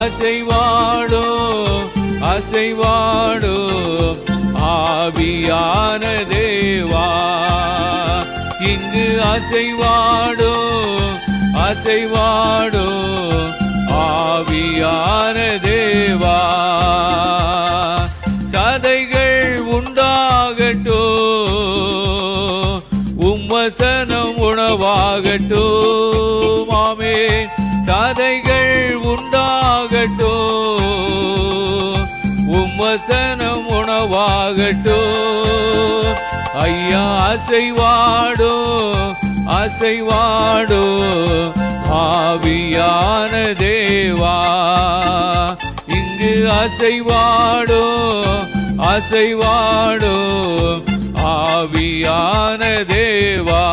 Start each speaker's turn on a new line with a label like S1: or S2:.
S1: அசைவாடோ அசைவாடோ ஆவியான தேவா, இங்கு அசைவாடோ அசைவாடோ ஆவியான தேவா. சதைகள் உண்டாகட்டோ, உம்மசனம் உணவாகட்டோ. மாமே சதைகள் உண்டாகட்டோ, உம்மசனம் உணவாகட்டோ. ஐயா அசைவாடோ அசைவாடோ ஆவியான தேவா, இங்கு அசைவாடோ அசைவாடோ ஆவியான தேவா.